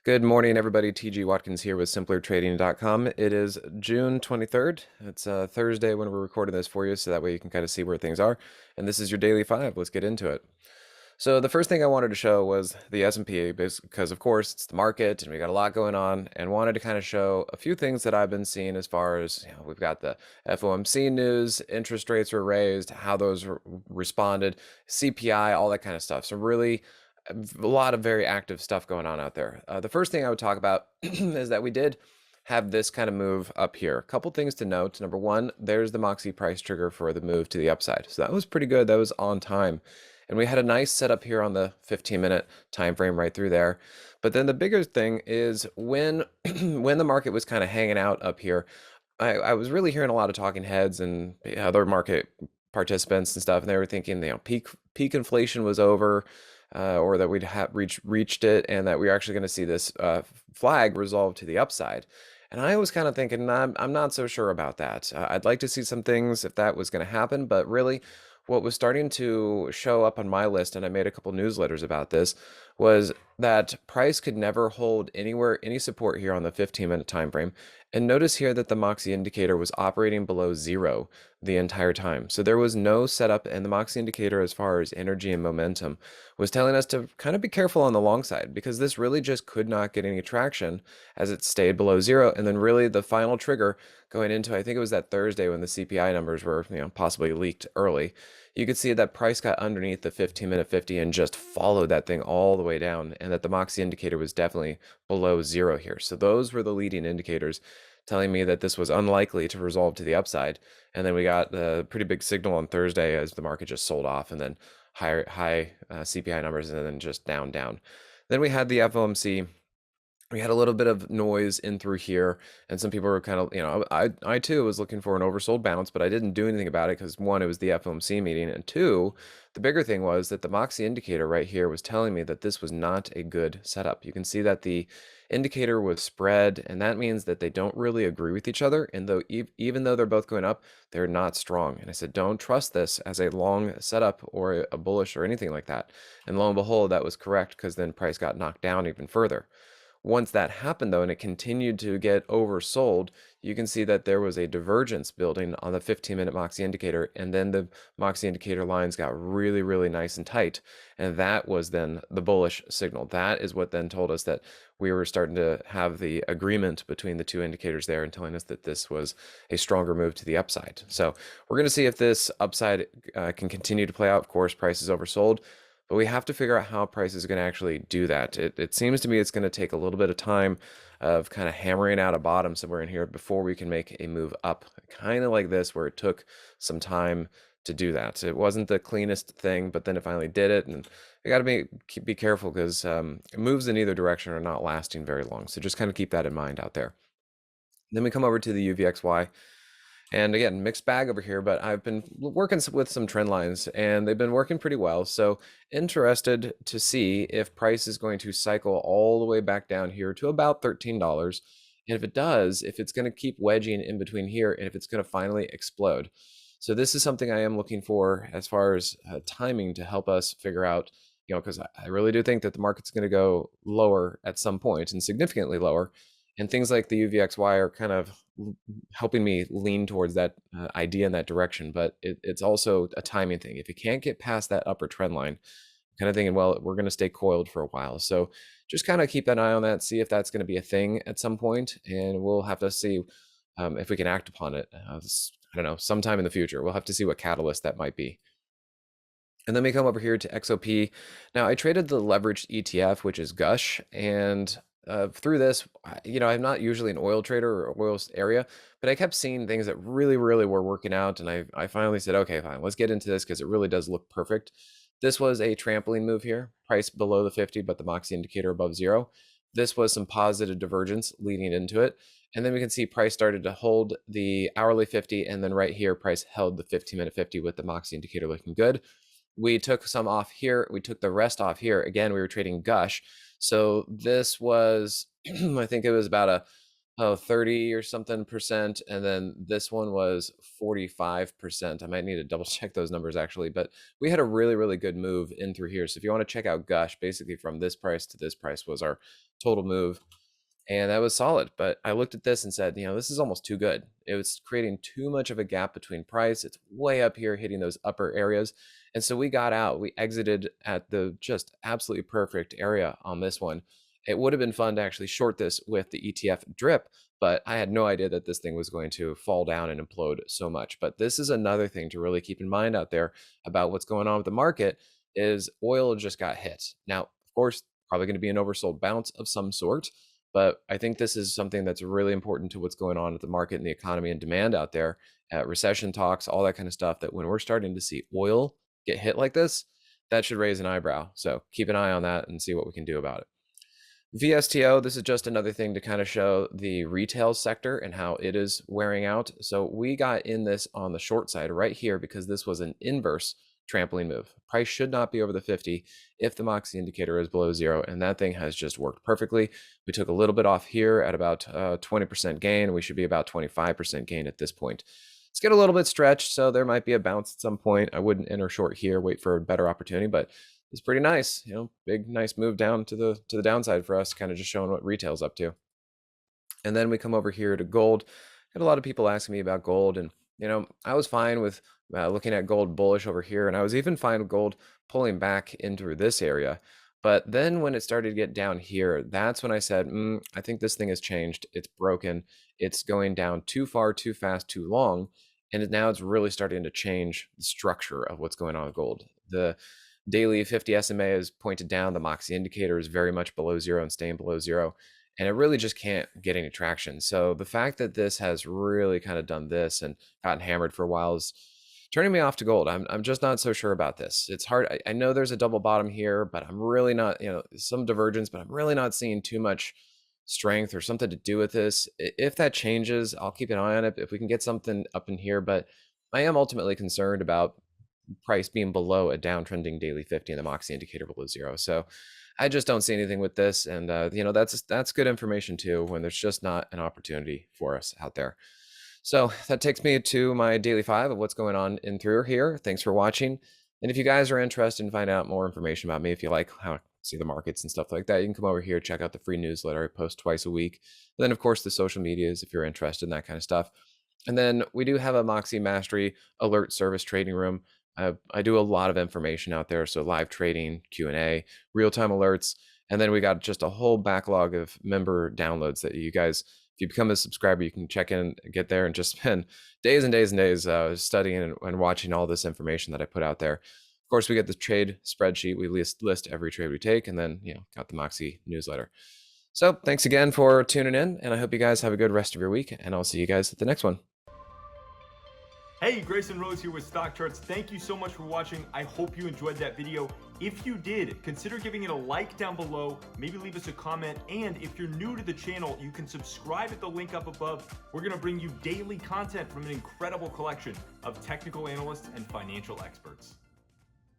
Good morning, everybody. TG Watkins here with simplertrading.com. It is June 23rd. It's Thursday when we're recording this for you, so that way you can kind of see where things are. And this is your daily five. Let's get into it. So the first thing I wanted to show was the S&P, because of course it's the market and we got a lot going on, and wanted to kind of show a few things that I've been seeing as far as, we've got the FOMC news, interest rates were raised, how those responded, CPI, all that kind of stuff. So really a lot of very active stuff going on out there. The first thing I would talk about is that we did have this kind of move up here. A couple things to note. Number one, there's the Moxie price trigger for the move to the upside. So that was pretty good. That was on time. And we had a nice setup here on the 15-minute time frame right through there. But then the bigger thing is when when the market was kind of hanging out up here, I was really hearing a lot of talking heads and other market participants and stuff, and they were thinking, peak inflation was over, or that we'd have reached it, and that we're actually going to see this flag resolve to the upside. And I was kind of thinking, I'm not so sure about that. I'd like to see some things if that was going to happen, but really, what was starting to show up on my list, and I made a couple newsletters about this, was that price could never hold any support here on the 15-minute time frame. And notice here that the Moxie indicator was operating below zero the entire time. So there was no setup, and the Moxie indicator, as far as energy and momentum, was telling us to kind of be careful on the long side, because this really just could not get any traction as it stayed below zero. And then really the final trigger going into, I think it was that Thursday when the CPI numbers were, possibly leaked early, you could see that price got underneath the 15-minute 50 and just followed that thing all the way down, and that the Moxie indicator was definitely below zero here. So those were the leading indicators telling me that this was unlikely to resolve to the upside. And then we got a pretty big signal on Thursday as the market just sold off, and then high CPI numbers, and then just down. Then we had the FOMC. We had a little bit of noise in through here, and some people were kind of, I too was looking for an oversold bounce, but I didn't do anything about it because, one, it was the FOMC meeting, and two, the bigger thing was that the Moxie indicator right here was telling me that this was not a good setup. You can see that the indicator was spread, and that means that they don't really agree with each other, and even though they're both going up, they're not strong. And I said, don't trust this as a long setup or a bullish or anything like that. And lo and behold, that was correct, because then price got knocked down even further. Once that happened, though, and it continued to get oversold, you can see that there was a divergence building on the 15-minute Moxie indicator, and then the Moxie indicator lines got really, really nice and tight, and that was then the bullish signal. That is what then told us that we were starting to have the agreement between the two indicators there, and telling us that this was a stronger move to the upside. So we're going to see if this upside can continue to play out. Of course, price is oversold, but we have to figure out how price is going to actually do that. It seems to me it's going to take a little bit of time of kind of hammering out a bottom somewhere in here before we can make a move up, kind of like this, where it took some time to do that. It wasn't the cleanest thing, but then it finally did it. And you got to be careful, because moves in either direction are not lasting very long. So just kind of keep that in mind out there. Then we come over to the UVXY. And again, mixed bag over here, but I've been working with some trend lines, and they've been working pretty well. So interested to see if price is going to cycle all the way back down here to about $13. And if it does, if it's going to keep wedging in between here, and if it's going to finally explode. So this is something I am looking for as far as timing to help us figure out, because I really do think that the market's going to go lower at some point, and significantly lower. And things like the UVXY are kind of helping me lean towards that idea in that direction. But it's also a timing thing. If you can't get past that upper trend line, kind of thinking, well, we're going to stay coiled for a while. So just kind of keep an eye on that, see if that's going to be a thing at some point, and we'll have to see if we can act upon it. I don't know, sometime in the future. We'll have to see what catalyst that might be. And then we come over here to XOP. Now, I traded the leveraged ETF, which is Gush, and through this, I'm not usually an oil trader or oil area, but I kept seeing things that really, really were working out, and I finally said, okay, fine, let's get into this, because it really does look perfect. This was a trampoline move here, price below the 50, but the Moxie indicator above zero. This was some positive divergence leading into it. And then we can see price started to hold the hourly 50, and then right here, price held the 15-minute 50 with the Moxie indicator looking good. We took some off here. We took the rest off here. Again, we were trading Gush. So this was, I think it was about a 30 or something percent, and then this one was 45%. I might need to double check those numbers actually, but we had a really, really good move in through here. So if you want to check out Gush, basically from this price to this price was our total move. And that was solid. But I looked at this and said, this is almost too good. It was creating too much of a gap between price. It's way up here hitting those upper areas. And so we got out. We exited at the just absolutely perfect area on this one. It would have been fun to actually short this with the ETF drip, but I had no idea that this thing was going to fall down and implode so much. But this is another thing to really keep in mind out there about what's going on with the market is oil just got hit. Now, of course, probably going to be an oversold bounce of some sort. But I think this is something that's really important to what's going on with the market and the economy and demand out there, recession talks, all that kind of stuff, that when we're starting to see oil get hit like this, that should raise an eyebrow. So keep an eye on that and see what we can do about it. VSTO, this is just another thing to kind of show the retail sector and how it is wearing out. So we got in this on the short side right here because this was an inverse trampoline move. Price should not be over the 50 if the Moxie indicator is below 0, and that thing has just worked perfectly. We took a little bit off here at about 20% gain. We should be about 25% gain at this point. Let's get a little bit stretched, so there might be a bounce at some point. I wouldn't enter short here, wait for a better opportunity, but it's pretty nice. Big nice move down to the downside for us, kind of just showing what retail's up to. And then we come over here to gold. Got a lot of people asking me about gold, and I was fine with looking at gold bullish over here, and I was even fine with gold pulling back into this area. But then when it started to get down here, that's when I said, I think this thing has changed. It's broken. It's going down too far, too fast, too long. And now it's really starting to change the structure of what's going on with gold. The daily 50 SMA is pointed down. The Moxie indicator is very much below 0 and staying below 0. And it really just can't get any traction. So the fact that this has really kind of done this and gotten hammered for a while is turning me off to gold. I'm just not so sure about this. It's hard. I know there's a double bottom here, but I'm really not, some divergence, but I'm really not seeing too much strength or something to do with this. If that changes, I'll keep an eye on it if we can get something up in here. But I am ultimately concerned about price being below a downtrending daily 50 and the Moxie indicator below 0. So I just don't see anything with this. And, that's good information too, when there's just not an opportunity for us out there. So that takes me to my daily 5 of what's going on in through here. Thanks for watching. And if you guys are interested in finding out more information about me, if you like how I see the markets and stuff like that, you can come over here, check out the free newsletter. I post twice a week. And then, of course, the social medias if you're interested in that kind of stuff. And then we do have a Moxie Mastery alert service trading room. I do a lot of information out there. So live trading, Q&A, real-time alerts. And then we got just a whole backlog of member downloads that you guys, if you become a subscriber, you can check in, get there, and just spend days and days and days studying and watching all this information that I put out there. Of course, we get the trade spreadsheet. We list every trade we take, and then got the Moxie newsletter. So thanks again for tuning in, and I hope you guys have a good rest of your week, and I'll see you guys at the next one. Hey, Grayson Rose here with Stockcharts. Thank you so much for watching. I hope you enjoyed that video. If you did, consider giving it a like down below, maybe leave us a comment, and if you're new to the channel, you can subscribe at the link up above. We're gonna bring you daily content from an incredible collection of technical analysts and financial experts.